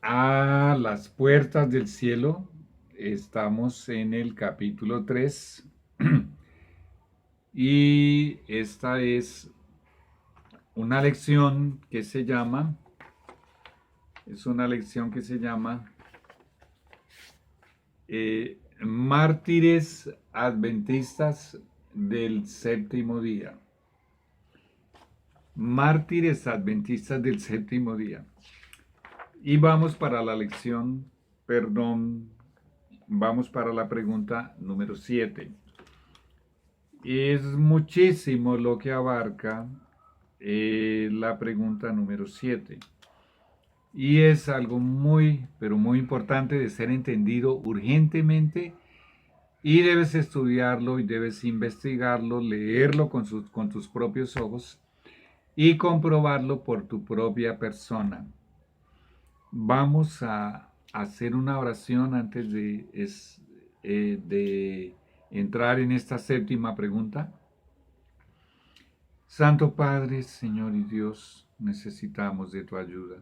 a las puertas del cielo. Estamos en el capítulo 3 y esta es una lección que se llama, es una lección que se llama Mártires Adventistas del Séptimo Día. Mártires Adventistas del Séptimo Día. Y vamos para la lección, perdón, vamos para la pregunta número 7. Es muchísimo lo que abarca la pregunta número 7. Y es algo muy, pero muy importante de ser entendido urgentemente y debes estudiarlo y debes investigarlo, leerlo con tus propios ojos y comprobarlo por tu propia persona. Vamos a hacer una oración antes de entrar en esta séptima pregunta. Santo Padre, Señor y Dios, necesitamos de tu ayuda.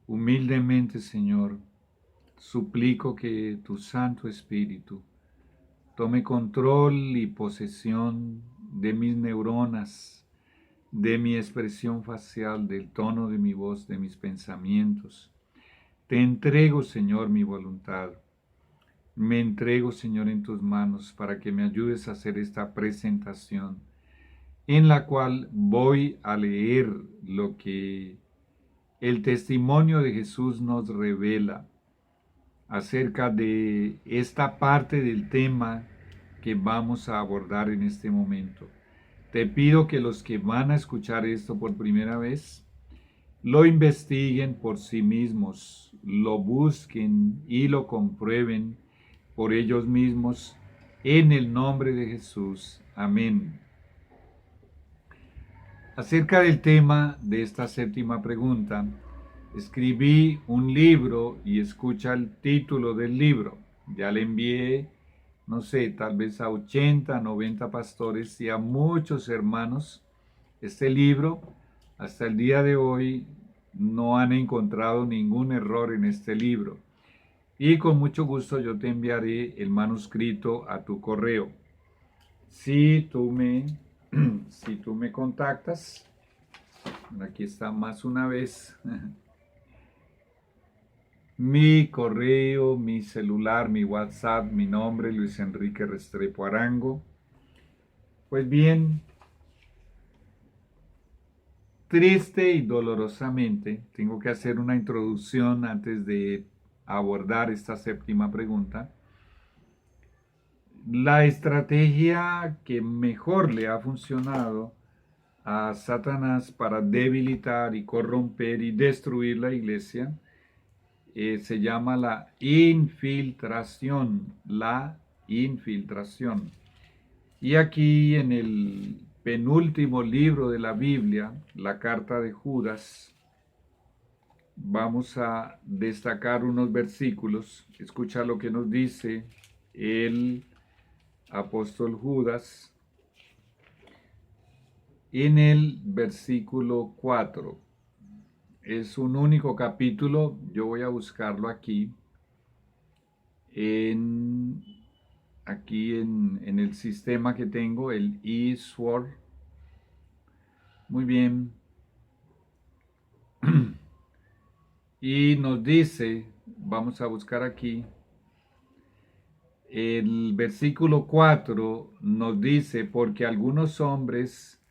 Humildemente, Señor, suplico que tu Santo Espíritu tome control y posesión de mis neuronas, de mi expresión facial, del tono de mi voz, de mis pensamientos. Te entrego, Señor, mi voluntad. Me entrego, Señor, en tus manos para que me ayudes a hacer esta presentación en la cual voy a leer lo que el testimonio de Jesús nos revela acerca de esta parte del tema que vamos a abordar en este momento. Te pido que los que van a escuchar esto por primera vez lo investiguen por sí mismos, lo busquen y lo comprueben por ellos mismos en el nombre de Jesús. Amén. Acerca del tema de esta séptima pregunta, escribí un libro y escucha el título del libro. Ya le envié, no sé, tal vez a 80, 90 pastores y a muchos hermanos este libro. Hasta el día de hoy no han encontrado ningún error en este libro. Y con mucho gusto yo te enviaré el manuscrito a tu correo. Si tú me, si tú me contactas, aquí está más una vez mi correo, mi celular, mi WhatsApp, mi nombre, Luis Enrique Restrepo Arango. Pues bien, triste y dolorosamente, tengo que hacer una introducción antes de abordar esta séptima pregunta. La estrategia que mejor le ha funcionado a Satanás para debilitar y corromper y destruir la iglesia se llama la infiltración, la infiltración. Y aquí en el penúltimo libro de la Biblia, la carta de Judas, vamos a destacar unos versículos. Escucha lo que nos dice el apóstol Judas en el versículo 4. Es un único capítulo, yo voy a buscarlo aquí en en el sistema que tengo, el eSword. Muy bien. Y nos dice, vamos a buscar aquí, el versículo 4 nos dice, porque algunos hombres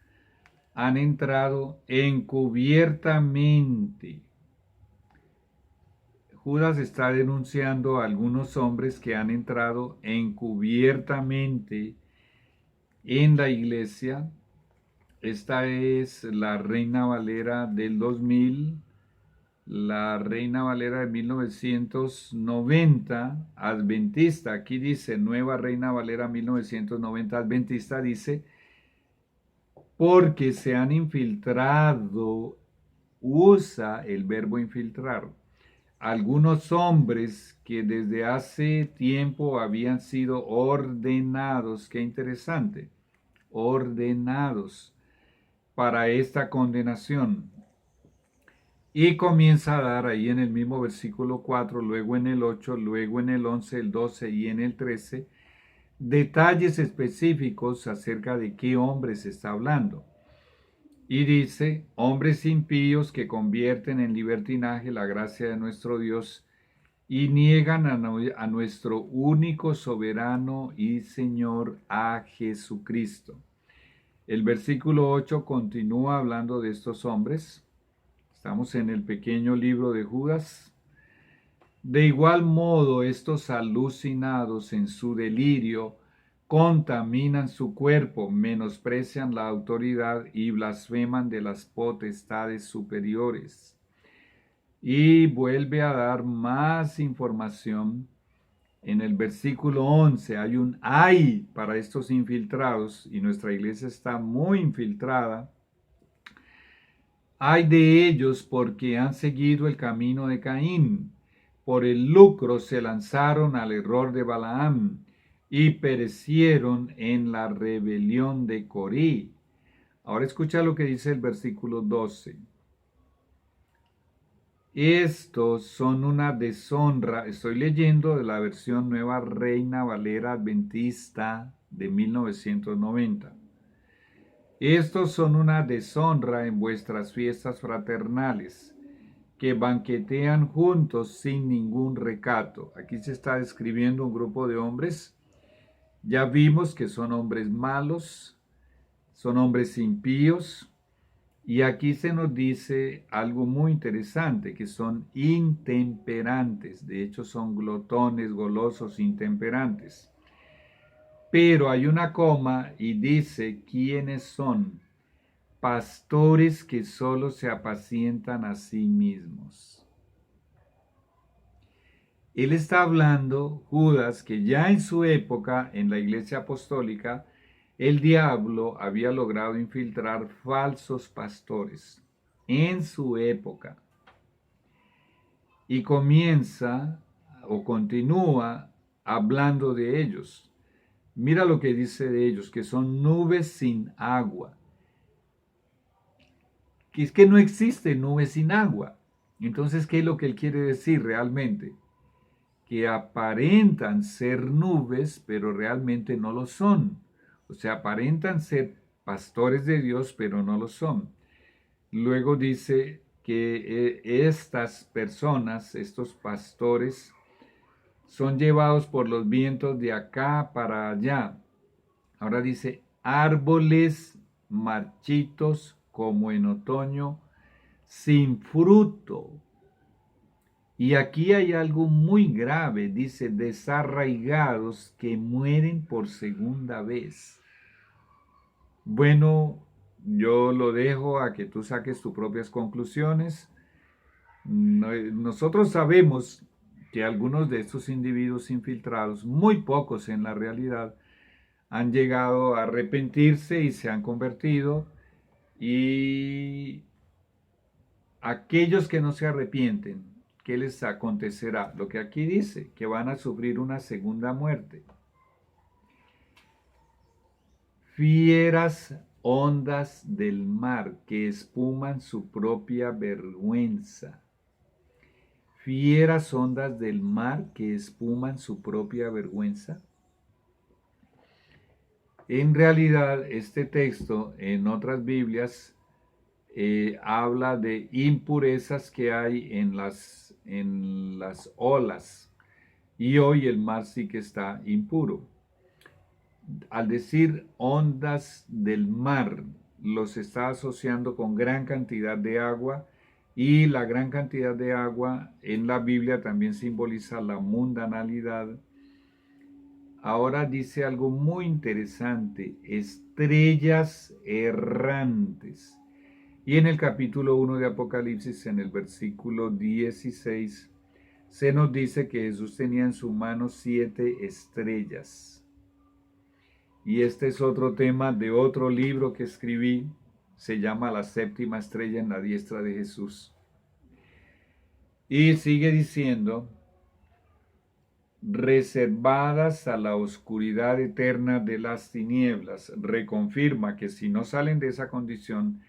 han entrado encubiertamente. Judas está denunciando a algunos hombres que han entrado encubiertamente en la iglesia. Esta es la Reina Valera del 2000, la Reina Valera de 1990, adventista. Aquí dice Nueva Reina Valera 1990, adventista, dice, porque se han infiltrado, usa el verbo infiltrar, algunos hombres que desde hace tiempo habían sido ordenados, qué interesante, ordenados para esta condenación. Y comienza a dar ahí en el mismo versículo 4, luego en el 8, luego en el 11, el 12 y en el 13, detalles específicos acerca de qué hombres está hablando. Y dice, hombres impíos que convierten en libertinaje la gracia de nuestro Dios y niegan a nuestro único soberano y Señor, a Jesucristo. El versículo 8 continúa hablando de estos hombres. Estamos en el pequeño libro de Judas. De igual modo, estos alucinados en su delirio contaminan su cuerpo, menosprecian la autoridad y blasfeman de las potestades superiores. Y vuelve a dar más información. En el versículo 11 hay un ay para estos infiltrados y nuestra iglesia está muy infiltrada. Ay de ellos porque han seguido el camino de Caín. Por el lucro se lanzaron al error de Balaam y perecieron en la rebelión de Corí. Ahora escucha lo que dice el versículo 12. Estos son una deshonra. Estoy leyendo de la versión Nueva Reina Valera Adventista de 1990. Estos son una deshonra en vuestras fiestas fraternales, que banquetean juntos sin ningún recato. Aquí se está describiendo un grupo de hombres. Ya vimos que son hombres malos, son hombres impíos, y aquí se nos dice algo muy interesante, que son intemperantes. De hecho, son glotones, golosos, intemperantes. Pero hay una coma y dice quiénes son. Pastores que solo se apacientan a sí mismos. Él está hablando, Judas, que ya en su época, en la iglesia apostólica, el diablo había logrado infiltrar falsos pastores. En su época. Y comienza o continúa hablando de ellos. Mira lo que dice de ellos, que son nubes sin agua. Que es que no existe nubes sin agua. Entonces, ¿qué es lo que él quiere decir realmente? Que aparentan ser nubes, pero realmente no lo son. O sea, aparentan ser pastores de Dios, pero no lo son. Luego dice que estas personas, estos pastores, son llevados por los vientos de acá para allá. Ahora dice, árboles marchitos como en otoño, sin fruto. Y aquí hay algo muy grave, dice, desarraigados que mueren por segunda vez. Bueno, yo lo dejo a que tú saques tus propias conclusiones. Nosotros sabemos que algunos de estos individuos infiltrados, muy pocos en la realidad, han llegado a arrepentirse y se han convertido, y aquellos que no se arrepienten, ¿qué les acontecerá? Lo que aquí dice, que van a sufrir una segunda muerte. Fieras ondas del mar que espuman su propia vergüenza. Fieras ondas del mar que espuman su propia vergüenza. En realidad, este texto en otras Biblias habla de impurezas que hay en las olas, y hoy el mar sí que está impuro. Al decir ondas del mar, los está asociando con gran cantidad de agua, y la gran cantidad de agua en la Biblia también simboliza la mundanalidad. Ahora dice algo muy interesante, estrellas errantes. Y en el capítulo 1 de Apocalipsis, en el versículo 16, se nos dice que Jesús tenía en su mano 7 estrellas. Y este es otro tema de otro libro que escribí, se llama La séptima estrella en la diestra de Jesús. Y sigue diciendo, reservadas a la oscuridad eterna de las tinieblas. Reconfirma que si no salen de esa condición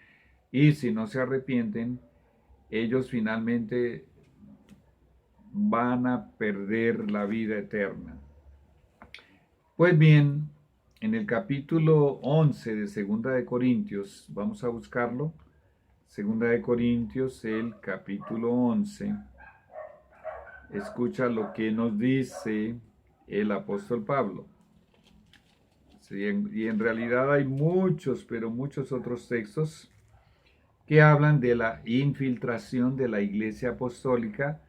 y si no se arrepienten, ellos finalmente van a perder la vida eterna. Pues bien, en el capítulo 11 de Segunda de Corintios, vamos a buscarlo. Segunda de Corintios, el capítulo 11. Escucha lo que nos dice el apóstol Pablo. Sí, y en realidad hay muchos, pero muchos otros textos que hablan de la infiltración de la iglesia apostólica,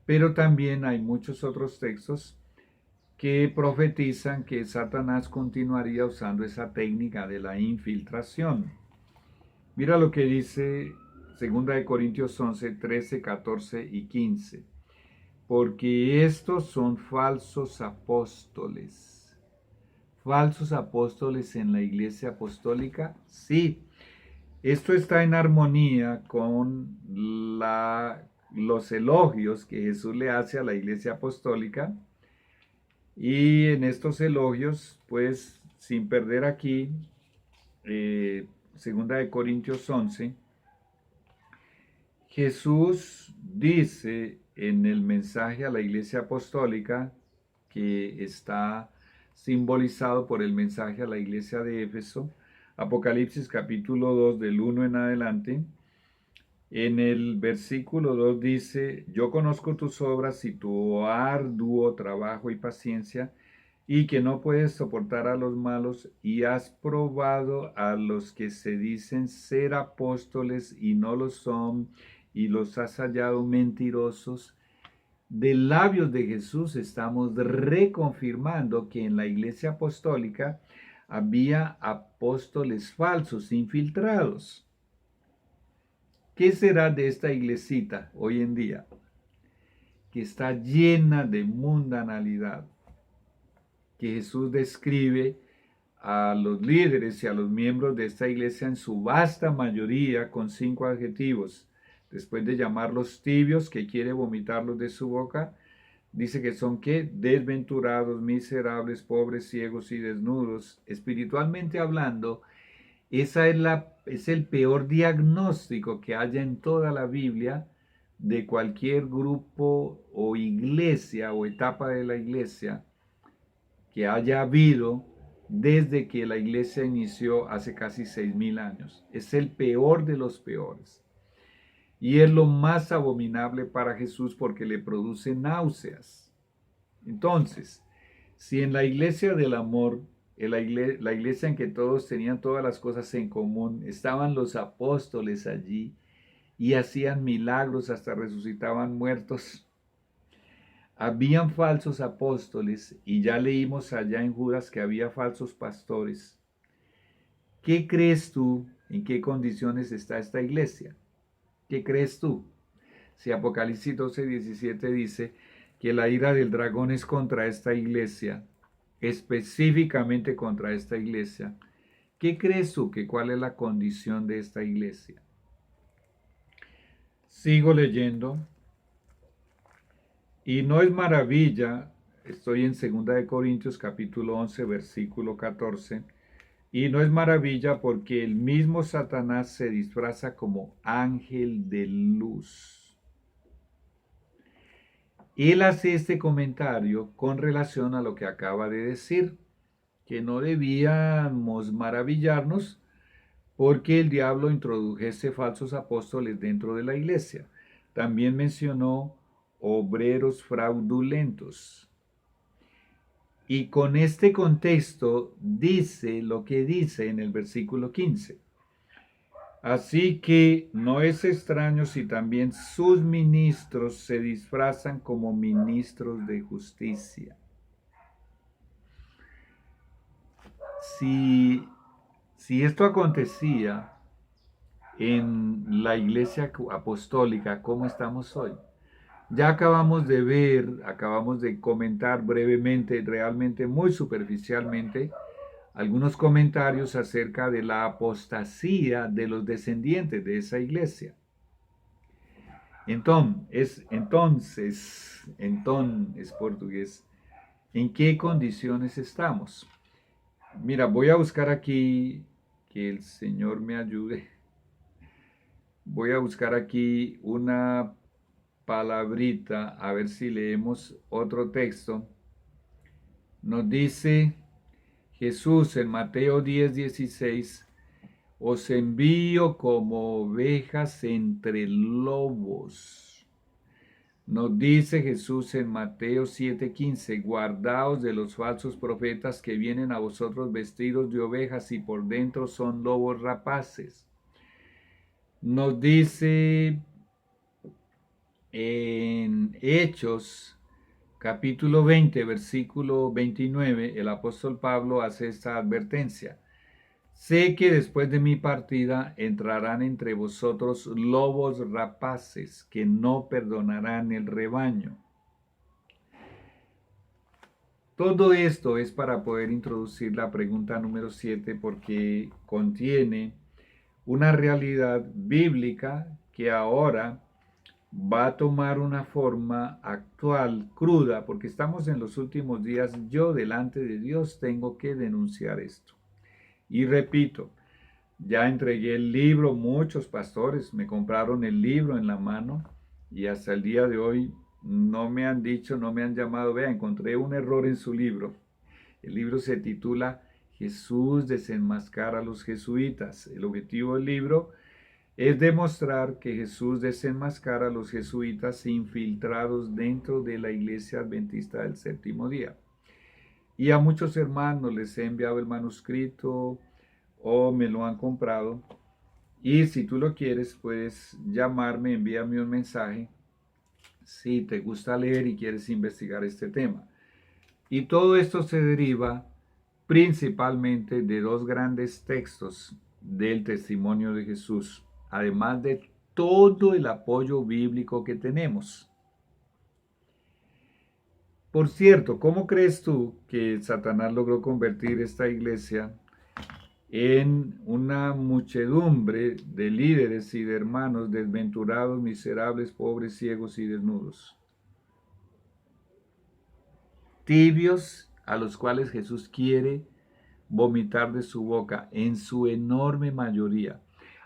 pero también hay muchos otros textos que profetizan que Satanás continuaría usando esa técnica de la infiltración. Mira lo que dice 2 Corintios 11, 13, 14 y 15. Porque estos son falsos apóstoles. ¿Falsos apóstoles en la iglesia apostólica? Sí. Esto está en armonía con los elogios que Jesús le hace a la iglesia apostólica. Y en estos elogios, pues, sin perder aquí, 2 Corintios 11, Jesús dice en el mensaje a la iglesia apostólica, que está simbolizado por el mensaje a la iglesia de Éfeso, Apocalipsis capítulo 2 del 1 en adelante, en el versículo 2 dice, yo conozco tus obras y tu arduo trabajo y paciencia, y que no puedes soportar a los malos, y has probado a los que se dicen ser apóstoles y no lo son, y los has hallado mentirosos. De labios de Jesús estamos reconfirmando que en la iglesia apostólica había apóstoles falsos, infiltrados. ¿Qué será de esta iglesita hoy en día? Que está llena de mundanalidad, que Jesús describe a los líderes y a los miembros de esta iglesia en su vasta mayoría con 5 adjetivos. Después de llamarlos tibios, que quiere vomitarlos de su boca, dice que son ¿qué? Desventurados, miserables, pobres, ciegos y desnudos. Espiritualmente hablando, es el peor diagnóstico que haya en toda la Biblia de cualquier grupo o iglesia o etapa de la iglesia que haya habido desde que la iglesia inició hace casi 6.000 años. Es el peor de los peores. Y es lo más abominable para Jesús porque le produce náuseas. Entonces, si en la iglesia del amor, la iglesia en que todos tenían todas las cosas en común, estaban los apóstoles allí y hacían milagros, hasta resucitaban muertos, habían falsos apóstoles, y ya leímos allá en Judas que había falsos pastores. ¿Qué crees tú? ¿En qué condiciones está esta iglesia? ¿Qué crees tú? Si Apocalipsis 12:17 dice que la ira del dragón es contra esta iglesia, específicamente contra esta iglesia, ¿qué crees tú que cuál es la condición de esta iglesia? Sigo leyendo. Y no es maravilla, estoy en 2 Corintios capítulo 11, versículo 14, y no es maravilla porque el mismo Satanás se disfraza como ángel de luz. Él hace este comentario con relación a lo que acaba de decir, que no debíamos maravillarnos porque el diablo introdujese falsos apóstoles dentro de la iglesia. También mencionó obreros fraudulentos. Y con este contexto dice lo que dice en el versículo 15. Así que no es extraño si también sus ministros se disfrazan como ministros de justicia. Si esto acontecía en la iglesia apostólica, ¿cómo estamos hoy? Ya acabamos de ver, acabamos de comentar brevemente, realmente muy superficialmente, algunos comentarios acerca de la apostasía de los descendientes de esa iglesia. Entonces, es portugués, ¿en qué condiciones estamos? Mira, voy a buscar aquí, que el Señor me ayude. Voy a buscar aquí una palabrita, a ver si leemos otro texto. Nos dice Jesús en Mateo 10:16, os envío como ovejas entre lobos. Nos dice Jesús en Mateo 7:15, guardaos de los falsos profetas que vienen a vosotros vestidos de ovejas y por dentro son lobos rapaces. Nos dice en Hechos capítulo 20, versículo 29, el apóstol Pablo hace esta advertencia. Sé que después de mi partida entrarán entre vosotros lobos rapaces que no perdonarán el rebaño. Todo esto es para poder introducir la pregunta número 7 porque contiene una realidad bíblica que ahora va a tomar una forma actual, cruda, porque estamos en los últimos días. Yo delante de Dios tengo que denunciar esto. Y repito, ya entregué el libro, muchos pastores me compraron el libro en la mano y hasta el día de hoy no me han dicho, no me han llamado, vea, encontré un error en su libro. El libro se titula Jesús desenmascara a los jesuitas. El objetivo del libro es demostrar que Jesús desenmascara a los jesuitas infiltrados dentro de la Iglesia Adventista del Séptimo Día. Y a muchos hermanos les he enviado el manuscrito o me lo han comprado. Y si tú lo quieres, puedes llamarme, envíame un mensaje si te gusta leer y quieres investigar este tema. Y todo esto se deriva principalmente de dos grandes textos del testimonio de Jesús, además de todo el apoyo bíblico que tenemos. Por cierto, ¿cómo crees tú que Satanás logró convertir esta iglesia en una muchedumbre de líderes y de hermanos desventurados, miserables, pobres, ciegos y desnudos? Tibios a los cuales Jesús quiere vomitar de su boca en su enorme mayoría.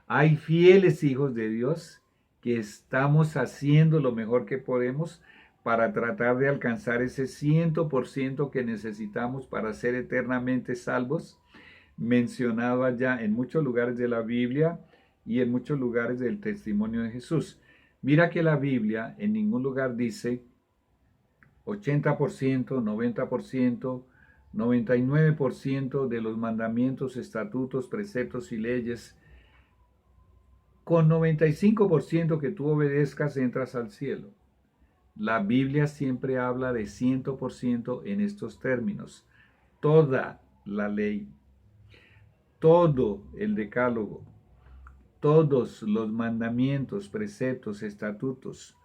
Hay fieles hijos de Dios que estamos haciendo lo mejor que podemos para tratar de alcanzar ese 100% que necesitamos para ser eternamente salvos, mencionado allá en muchos lugares de la Biblia y en muchos lugares del testimonio de Jesús. Mira que la Biblia en ningún lugar dice 80%, 90%, 99% de los mandamientos, estatutos, preceptos y leyes. Con 95% que tú obedezcas entras al cielo. La Biblia siempre habla de 100% en estos términos. Toda la ley, todo el decálogo, todos los mandamientos, preceptos, estatutos,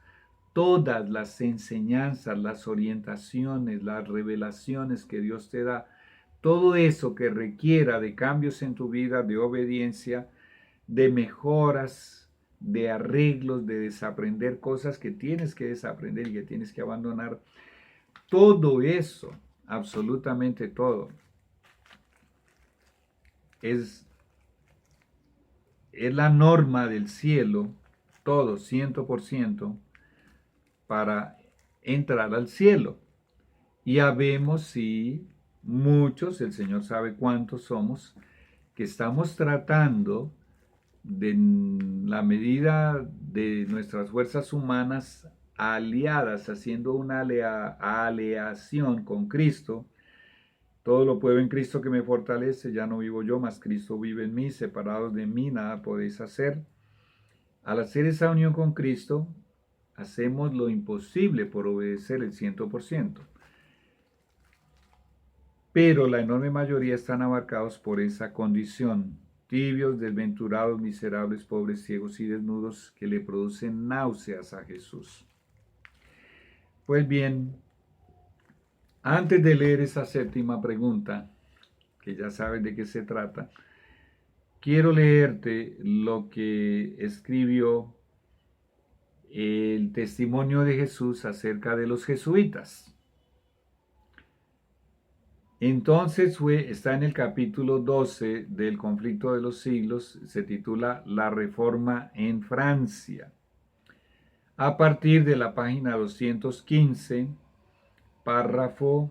todas las enseñanzas, las orientaciones, las revelaciones que Dios te da, todo eso que requiera de cambios en tu vida, de obediencia, de mejoras, de arreglos, de desaprender cosas que tienes que desaprender y que tienes que abandonar, todo eso, absolutamente todo, es la norma del cielo, todo, 100%, para entrar al cielo. Y habemos, sí, muchos, el Señor sabe cuántos somos, que estamos tratando de la medida de nuestras fuerzas humanas aliadas, haciendo una aleación con Cristo. Todo lo puedo en Cristo que me fortalece, ya no vivo yo, mas Cristo vive en mí, separados de mí, nada podéis hacer. Al hacer esa unión con Cristo, hacemos lo imposible por obedecer el 100%. Pero la enorme mayoría están abarcados por esa condición, tibios, desventurados, miserables, pobres, ciegos y desnudos, que le producen náuseas a Jesús. Pues bien, antes de leer esa séptima pregunta, que ya sabes de qué se trata, quiero leerte lo que escribió el testimonio de Jesús acerca de los jesuitas. Entonces está en el capítulo 12 del Conflicto de los Siglos, se titula La Reforma en Francia. A partir de la página 215, párrafo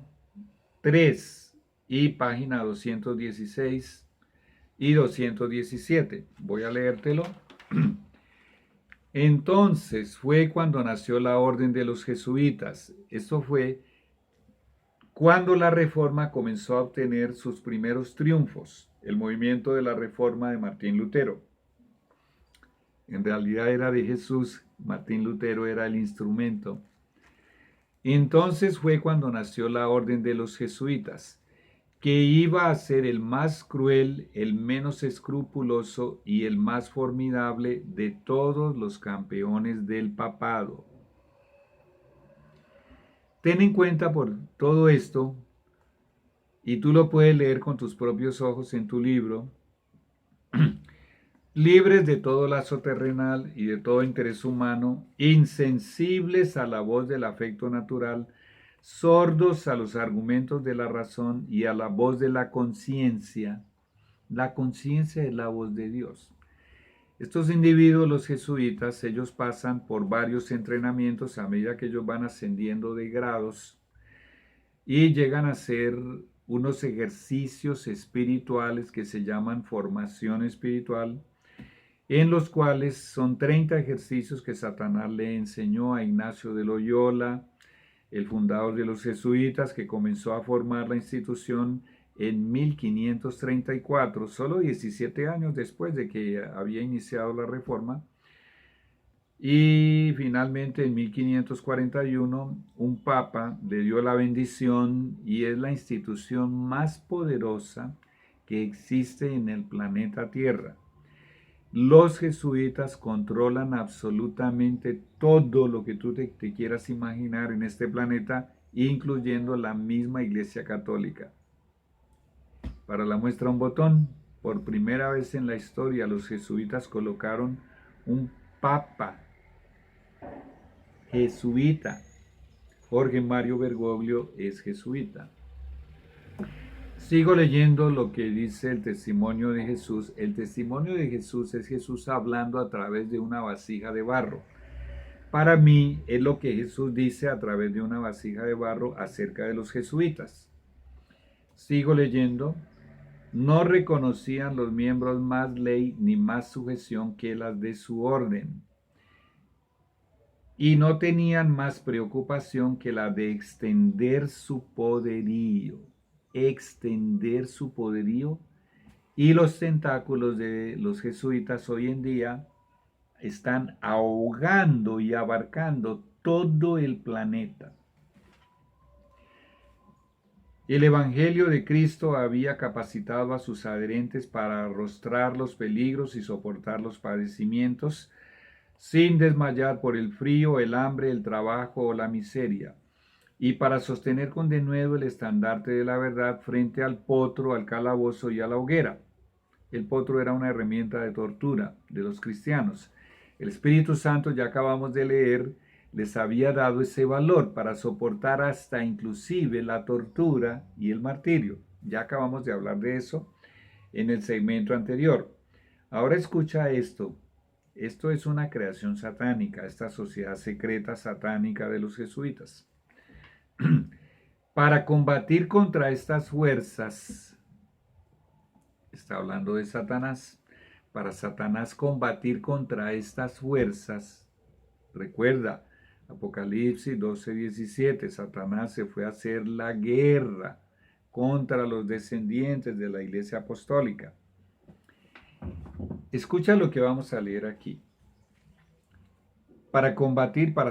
3 y página 216 y 217. Voy a leértelo. Entonces fue cuando nació la orden de los jesuitas. Esto fue cuando la Reforma comenzó a obtener sus primeros triunfos, el movimiento de la Reforma de Martín Lutero. En realidad era de Jesús, Martín Lutero era el instrumento. Entonces fue cuando nació la orden de los jesuitas, que iba a ser el más cruel, el menos escrupuloso y el más formidable de todos los campeones del papado. Ten en cuenta por todo esto, y tú lo puedes leer con tus propios ojos en tu libro, libres de todo lazo terrenal y de todo interés humano, insensibles a la voz del afecto natural, sordos a los argumentos de la razón y a la voz de la conciencia. La conciencia es la voz de Dios. Estos individuos, los jesuitas, ellos pasan por varios entrenamientos a medida que ellos van ascendiendo de grados y llegan a hacer unos ejercicios espirituales que se llaman formación espiritual, en los cuales son 30 ejercicios que Satanás le enseñó a Ignacio de Loyola, el fundador de los jesuitas, que comenzó a formar la institución en 1534, solo 17 años después de que había iniciado la reforma. Y finalmente en 1541 un papa le dio la bendición y es la institución más poderosa que existe en el planeta Tierra. Los jesuitas controlan absolutamente todo lo que tú te quieras imaginar en este planeta, incluyendo la misma Iglesia Católica. Para la muestra un botón, por primera vez en la historia los jesuitas colocaron un papa jesuita. Jorge Mario Bergoglio es jesuita. Sigo leyendo lo que dice el testimonio de Jesús. El testimonio de Jesús es Jesús hablando a través de una vasija de barro. Para mí es lo que Jesús dice a través de una vasija de barro acerca de los jesuitas. Sigo leyendo. No reconocían los miembros más ley ni más sujeción que las de su orden, y no tenían más preocupación que la de extender su poderío, y los tentáculos de los jesuitas hoy en día están ahogando y abarcando todo el planeta. El Evangelio de Cristo había capacitado a sus adherentes para arrostrar los peligros y soportar los padecimientos sin desmayar por el frío, el hambre, el trabajo o la miseria, y para sostener con denuedo el estandarte de la verdad frente al potro, al calabozo y a la hoguera. El potro era una herramienta de tortura de los cristianos. El Espíritu Santo, ya acabamos de leer, les había dado ese valor para soportar hasta inclusive la tortura y el martirio. Ya acabamos de hablar de eso en el segmento anterior. Ahora escucha esto. Esto es una creación satánica, esta sociedad secreta satánica de los jesuitas. Para combatir contra estas fuerzas, está hablando de Satanás, para Satanás combatir contra estas fuerzas, recuerda, Apocalipsis 12:17, Satanás se fue a hacer la guerra contra los descendientes de la Iglesia Apostólica. Escucha lo que vamos a leer aquí. Para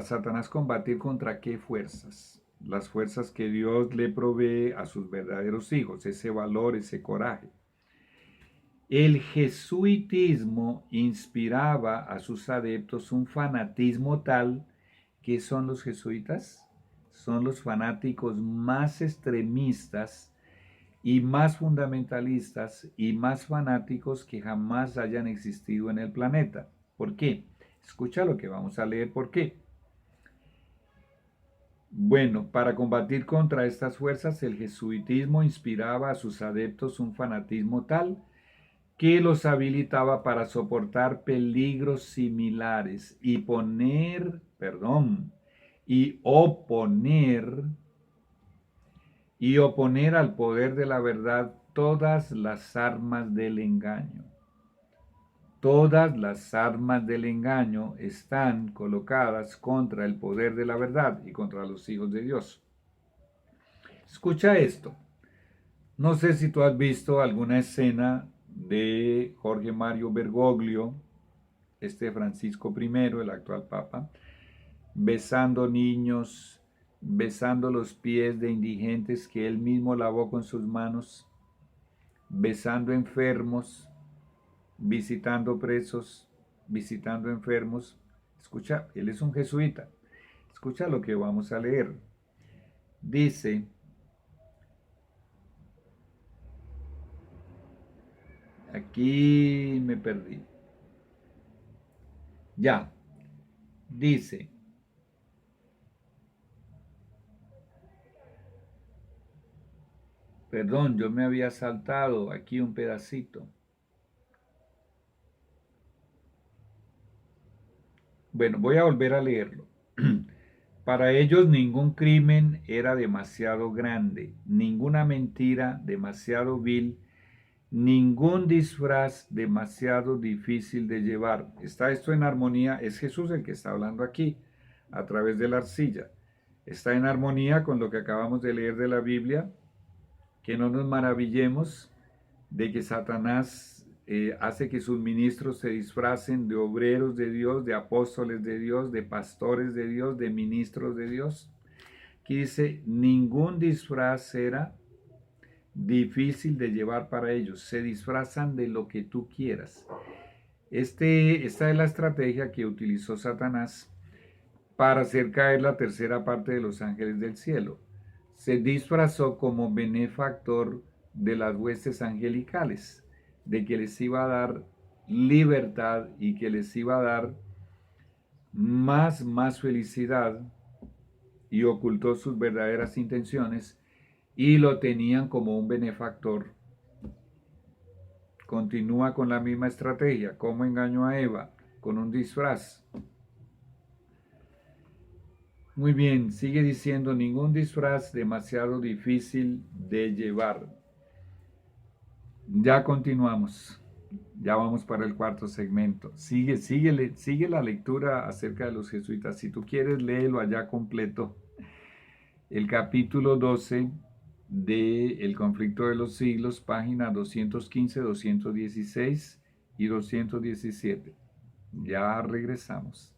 Satanás combatir contra qué fuerzas. Las fuerzas que Dios le provee a sus verdaderos hijos, ese valor, ese coraje. El jesuitismo inspiraba a sus adeptos un fanatismo tal. ¿Qué son los jesuitas? Son los fanáticos más extremistas y más fundamentalistas y más fanáticos que jamás hayan existido en el planeta. ¿Por qué? Escucha lo que vamos a leer. ¿Por qué? Bueno, para combatir contra estas fuerzas, el jesuitismo inspiraba a sus adeptos un fanatismo tal que los habilitaba para soportar peligros similares y oponer al poder de la verdad todas las armas del engaño. Todas las armas del engaño están colocadas contra el poder de la verdad y contra los hijos de Dios. Escucha esto. No sé si tú has visto alguna escena de Jorge Mario Bergoglio, este Francisco I, el actual Papa, besando niños, besando los pies de indigentes que él mismo lavó con sus manos, besando enfermos, visitando presos, visitando enfermos. Escucha, él es un jesuita. Escucha lo que vamos a leer. Dice, aquí me perdí. Ya, dice, perdón, yo me había saltado aquí un pedacito. Bueno, voy a volver a leerlo. Para ellos ningún crimen era demasiado grande, ninguna mentira demasiado vil, ningún disfraz demasiado difícil de llevar. ¿Está esto en armonía? Es Jesús el que está hablando aquí, a través de la arcilla. Está en armonía con lo que acabamos de leer de la Biblia, que no nos maravillemos de que Satanás hace que sus ministros se disfracen de obreros de Dios, de apóstoles de Dios, de pastores de Dios, de ministros de Dios. Aquí dice, ningún disfraz era difícil de llevar para ellos. Se disfrazan de lo que tú quieras. Esta es la estrategia que utilizó Satanás para hacer caer la tercera parte de los ángeles del cielo. Se disfrazó como benefactor de las huestes angelicales, de que les iba a dar libertad y que les iba a dar más felicidad, y ocultó sus verdaderas intenciones y lo tenían como un benefactor. Continúa con la misma estrategia. ¿Cómo engañó a Eva? Con un disfraz. Muy bien, sigue diciendo, ningún disfraz demasiado difícil de llevar. Ya continuamos. Ya vamos para el cuarto segmento. Sigue la lectura acerca de los jesuitas. Si tú quieres, léelo allá completo. El capítulo 12 de El conflicto de los siglos, página 215, 216 y 217. Ya regresamos.